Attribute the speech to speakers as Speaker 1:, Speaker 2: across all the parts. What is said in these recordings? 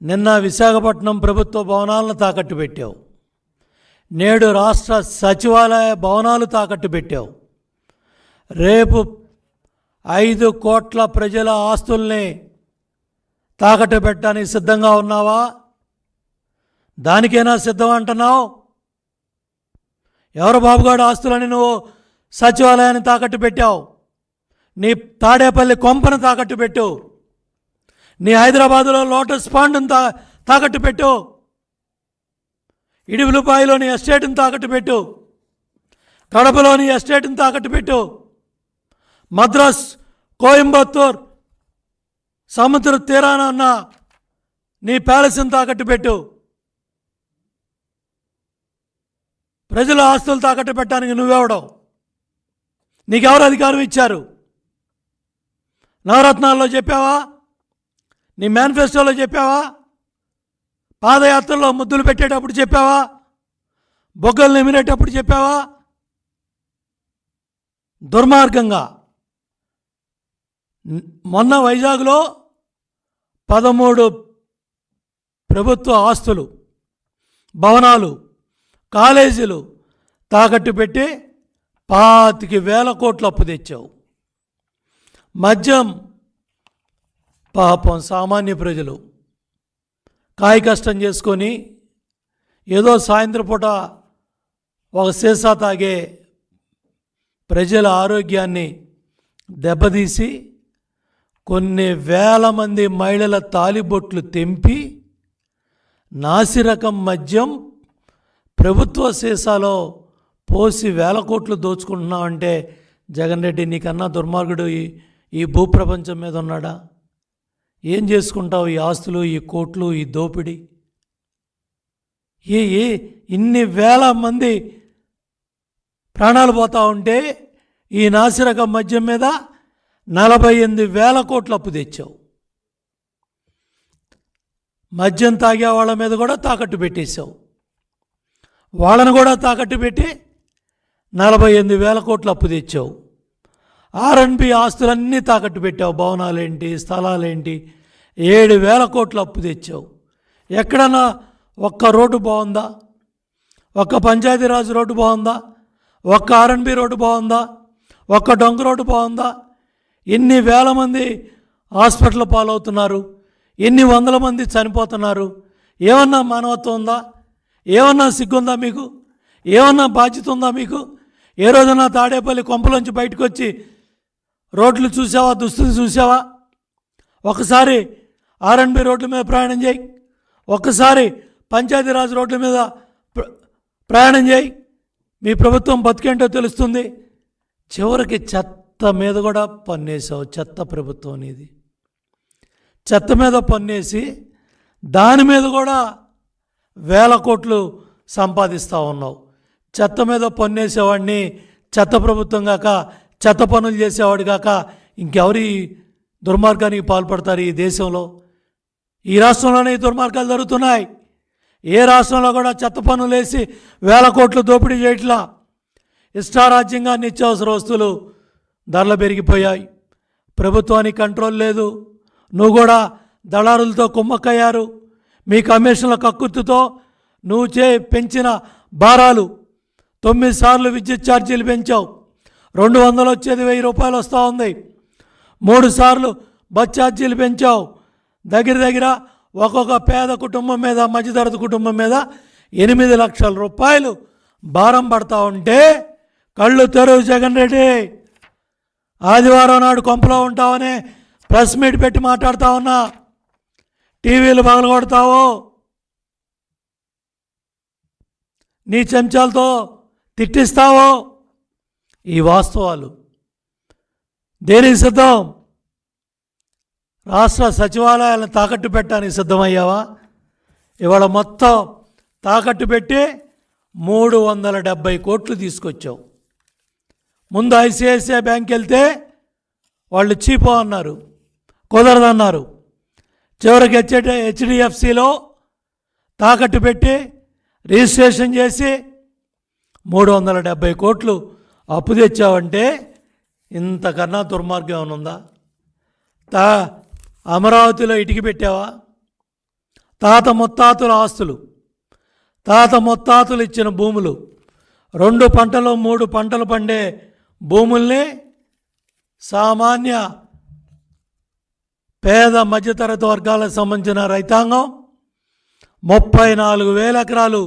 Speaker 1: నిన్న విశాఖపట్నం ప్రభుత్వ భవనాలను తాకట్టు పెట్టావు. నేడు రాష్ట్ర సచివాలయ భవనాలు తాకట్టు పెట్టావు. రేపు 5 కోట్ల ప్రజల ఆస్తుల్ని తాకట్టు పెట్టడానికి సిద్ధంగా ఉన్నావా? దానికైనా సిద్ధం అంటున్నావు? ఎవరు బాబుగాడు ఆస్తులని నువ్వు సచివాలయాన్ని తాకట్టు పెట్టావు? నీ తాడేపల్లి కొంపను తాకట్టు పెట్టు, నీ హైదరాబాదులో లోటస్ పాండ్ను తాకట్టు పెట్టు, ఇడుపులపాయలోని ఎస్టేట్ని తాకట్టు పెట్టు, కడపలోని ఎస్టేట్ని తాకట్టు పెట్టు, మద్రాస్ కోయంబత్తూర్ సముద్ర తీరాన ఉన్న నీ ప్యాలెస్ని తాకట్టు పెట్టు. ప్రజల ఆస్తులు తాకట్టు పెట్టడానికి నువ్వెవడవు? నీకెవరు అధికారం ఇచ్చారు? నవరత్నాల్లో చెప్పావా? నీ మేనిఫెస్టోలో చెప్పావా? పాదయాత్రలో ముద్దులు పెట్టేటప్పుడు చెప్పావా? బొగ్గలు నిమిరేటప్పుడు చెప్పావా? దుర్మార్గంగా మొన్న వైజాగ్లో 13 ప్రభుత్వ ఆస్తులు, భవనాలు, కాలేజీలు తాకట్టు పెట్టి 25,000 కోట్లు అప్పు తెచ్చావు. మద్యం పాపం సామాన్య ప్రజలు కాయ కష్టం చేసుకొని ఏదో సాయంత్రం పూట ఒక సీసా తాగే ప్రజల ఆరోగ్యాన్ని దెబ్బతీసి కొన్ని వేల మంది మహిళల తాలిబొట్లు తెంపి నాసిరకం మద్యం ప్రభుత్వ సీసాలో పోసి 1000 కోట్లు దోచుకుంటున్నావంటే జగన్ రెడ్డి నీకన్నా దుర్మార్గుడు ఈ భూప్రపంచం మీద ఉన్నాడా? ఏం చేసుకుంటావు ఈ ఆస్తులు, ఈ కోట్లు, ఈ దోపిడీ? ఇన్ని వేల మంది ప్రాణాలు పోతా ఉంటే ఈ నాసిరకం మద్యం మీద 48,000 కోట్లు అప్పు తెచ్చావు. మద్యం తాగే వాళ్ళ మీద కూడా తాకట్టు పెట్టేశావు. వాళ్ళను కూడా తాకట్టు పెట్టి 48,000 కోట్లు అప్పు తెచ్చావు. ఆర్ఎన్బి ఆస్తులన్నీ తాకట్టు పెట్టావు. భవనాలేంటి, స్థలాలేంటి, 7,000 కోట్లు అప్పు తెచ్చావు. ఎక్కడన్నా ఒక్క రోడ్డు బాగుందా? ఒక్క పంచాయతీరాజ్ రోడ్డు బాగుందా? ఒక్క ఆర్ఎన్బి రోడ్డు బాగుందా? ఒక్క డొంక రోడ్డు బాగుందా? ఎన్ని వేల మంది హాస్పిటల్ పాలవుతున్నారు, ఎన్ని వందల మంది చనిపోతున్నారు. ఏమన్నా మానవత్వం ఉందా? ఏమన్నా సిగ్గుందా మీకు? ఏమన్నా బాధ్యత ఉందా మీకు? ఏ రోజున తాడేపల్లి కొంపలోంచి బయటకు వచ్చి రోడ్లు చూసావా? దుస్థితి చూసావా? ఒకసారి ఆర్ఎన్బి రోడ్ల మీద ప్రయాణం చేయి, ఒక్కసారి పంచాయతీరాజ్ రోడ్ల మీద ప్రయాణం చేయి. మీ ప్రభుత్వం బతికేంటో తెలుస్తుంది. చివరికి చెత్త మీద కూడా పన్నేసావు. చెత్త ప్రభుత్వం అనేది. చెత్త మీద పన్నేసి దాని మీద కూడా 1000 కోట్లు సంపాదిస్తూ ఉన్నావు. చెత్త మీద పన్నేసేవాడిని చెత్త ప్రభుత్వం కాక, చెత్త పనులు చేసేవాడు కాక ఇంకెవరి దుర్మార్గానికి పాల్పడతారు ఈ దేశంలో? ఈ రాష్ట్రంలోనే ఈ దుర్మార్గాలు జరుగుతున్నాయి. ఏ రాష్ట్రంలో కూడా చెత్త పన్నులు వేసి 1000 కోట్లు దోపిడీ చేయట్లా. ఇష్టారాజ్యంగా నిత్యావసర వస్తువులు ధరలు పెరిగిపోయాయి. ప్రభుత్వానికి కంట్రోల్ లేదు. నువ్వు కూడా దళారులతో కుమ్మక్కయ్యారు. మీ కమిషన్ల కక్కుర్తితో నువ్వు పెంచిన భారాలు 9 సార్లు విద్యుత్ ఛార్జీలు పెంచావు. 200 వచ్చేది 1000 రూపాయలు వస్తూ ఉంది. 3 సార్లు బస్ ఛార్జీలు పెంచావు. దగ్గర ఒక్కొక్క పేద కుటుంబం మీద, మధ్యతరగతి కుటుంబం మీద 8 లక్షల రూపాయలు భారం పడతా ఉంటే కళ్ళు తెరువు జగన్ రెడ్డి. ఆదివారం నాడు కొంపలో ఉంటావనే ప్రెస్ మీట్ పెట్టి మాట్లాడుతూ ఉన్నా. టీవీలు పగలగొడతావు, నీ చెంచాలతో తిట్టిస్తావో. ఈ వాస్తవాలు దేనికి సిద్ధం? రాష్ట్ర సచివాలయాలను తాకట్టు పెట్టడానికి సిద్ధమయ్యావా? ఇవాళ మొత్తం తాకట్టు పెట్టి 370 కోట్లు తీసుకొచ్చావు. ముందు ఐసిఐసిఐ బ్యాంక్ వెళ్తే వాళ్ళు చీపో అన్నారు, కుదరదన్నారు. చివరికి హెచ్డిఎఫ్సిలో తాకట్టు పెట్టి రిజిస్ట్రేషన్ చేసి 370 కోట్లు అప్పు తెచ్చావంటే ఇంతకన్నా దుర్మార్గం ఏమైనా ఉందా? అమరావతిలో ఇటుక పెట్టావా? తాత ముత్తాతల ఆస్తులు, తాత ముత్తాతలు ఇచ్చిన భూములు, 2 పంటలు 3 పంటలు పండే భూముల్ని సామాన్య పేద మధ్యతరగతి వర్గాలకు సంబంధించిన రైతాంగం 34,000 ఎకరాలు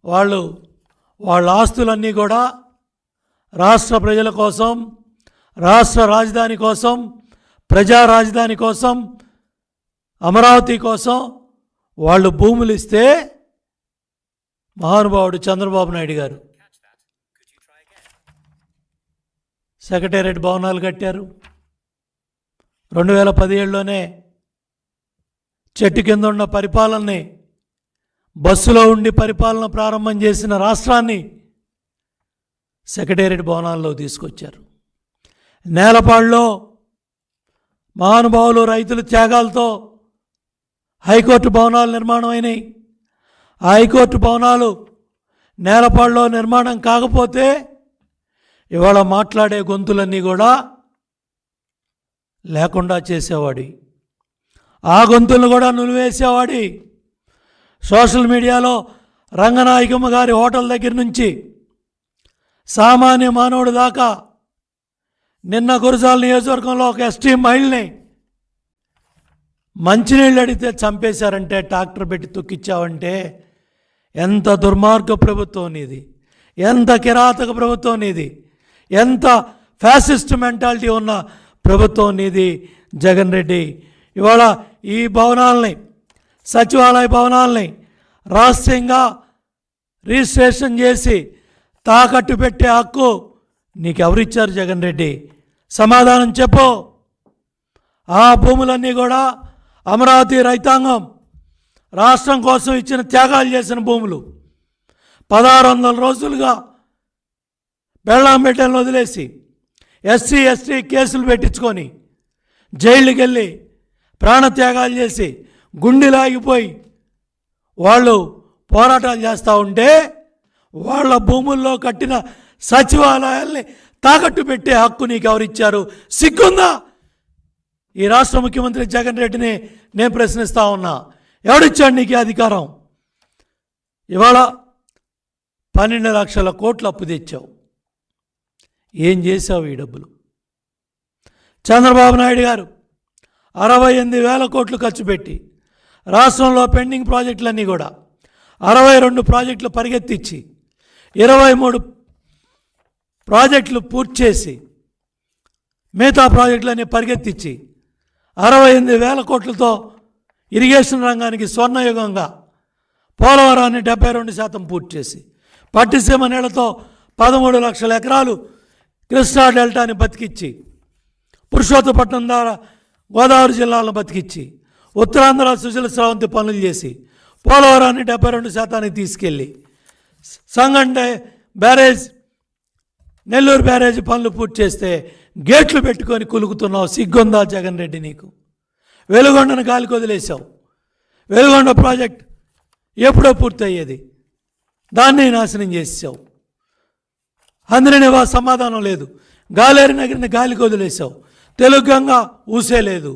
Speaker 1: వాళ్ళ ఆస్తులన్నీ కూడా రాష్ట్ర ప్రజల కోసం, రాష్ట్ర రాజధాని కోసం, ప్రజా రాజధాని కోసం, అమరావతి కోసం వాళ్ళు భూములు ఇస్తే మహానుభావుడు చంద్రబాబు నాయుడు గారు సెక్రటేరియట్ భవనాలు కట్టారు. 2017లోనే చెట్టు కింద ఉన్న పరిపాలనని, బస్సులో ఉండి పరిపాలన ప్రారంభం చేసిన రాష్ట్రాన్ని సెక్రటేరియట్ భవనాల్లో తీసుకొచ్చారు. నేలపాడులో మహానుభావులు రైతుల త్యాగాలతో హైకోర్టు భవనాలు నిర్మాణం అయినాయి. ఆ హైకోర్టు భవనాలు నేలపాడులో నిర్మాణం కాకపోతే ఇవాళ మాట్లాడే గొంతులన్నీ కూడా లేకుండా చేసేవాడి, ఆ గొంతులను కూడా నులివేసేవాడి. సోషల్ మీడియాలో రంగనాయకమ్మ గారి హోటల్ దగ్గర నుంచి సామాన్య మానవుడి దాకా, నిన్న గురజాల నియోజకవర్గంలో ఒక ఎస్టీ మహిళని మంచినీళ్ళు అడిగితే చంపేశారంటే, ట్రాక్టర్ పెట్టి తొక్కిచ్చావంటే ఎంత దుర్మార్గ ప్రభుత్వం నీది, ఎంత కిరాతక ప్రభుత్వం నీది, ఎంత ఫ్యాసిస్ట్ మెంటాలిటీ ఉన్న ప్రభుత్వం నీది జగన్ రెడ్డి. ఇవాళ ఈ భవనాల్ని, సచివాలయ భవనాల్ని రహస్యంగా రిజిస్ట్రేషన్ చేసి తాకట్టు పెట్టే హక్కు నీకెవరిచ్చారు జగన్ రెడ్డి? సమాధానం చెప్పు. ఆ భూములన్నీ కూడా అమరావతి రైతాంగం రాష్ట్రం కోసం ఇచ్చిన త్యాగాలు చేసిన భూములు. 1600 రోజులుగా బెళ్ళాంబెట్టలను వదిలేసి ఎస్సీ ఎస్టీ కేసులు పెట్టించుకొని జైళ్ళకి వెళ్ళి ప్రాణత్యాగాలు చేసి గుండెలాగిపోయి వాళ్ళు పోరాటాలు చేస్తూ ఉంటే వాళ్ళ భూముల్లో కట్టిన సచివాలయాల్ని తాకట్టు పెట్టే హక్కు నీకు ఎవరిచ్చారు? సిగ్గుందా? ఈ రాష్ట్ర ముఖ్యమంత్రి జగన్ రెడ్డిని నేను ప్రశ్నిస్తూ ఉన్నా, ఎవడిచ్చాడు నీకు అధికారం? ఇవాళ 12 లక్షల కోట్లు అప్పు తెచ్చావు. ఏం చేశావు ఈ డబ్బులు? చంద్రబాబు నాయుడు గారు 68,000 కోట్లు ఖర్చు పెట్టి రాష్ట్రంలో పెండింగ్ ప్రాజెక్టులన్నీ కూడా 62 ప్రాజెక్టులు పరిగెత్తించి 23 ప్రాజెక్టులు పూర్తి చేసి మిగతా ప్రాజెక్టులన్నీ పరిగెత్తించి 68,000 కోట్లతో ఇరిగేషన్ రంగానికి స్వర్ణయుగంగా పోలవరాన్ని 72% పూర్తి చేసి పట్టిసీమ నీళ్లతో 13 లక్షల ఎకరాలు కృష్ణా డెల్టాని బతికిచ్చి పురుషోత్తపట్నం ద్వారా గోదావరి జిల్లాలను బతికిచ్చి ఉత్తరాంధ్ర సుజల స్రవంతి పనులు చేసి పోలవరాన్ని 72% తీసుకెళ్ళి సంగం బ్యారేజ్, నెల్లూరు బ్యారేజ్ పనులు పూర్తి చేస్తే గేట్లు పెట్టుకొని కులుకుతున్నావు. సిగ్గుందా జగన్ రెడ్డి నీకు? వెలుగొండను గాలికి వదిలేసావు. వెలుగొండ ప్రాజెక్ట్ ఎప్పుడో పూర్తయ్యేది, దాన్ని నాశనం చేసావు. అందరినీ సమాధానం లేదు. గాలేరు నగరిని గాలికి వదిలేసావు. తెలుగు గంగ ఊసే లేదు.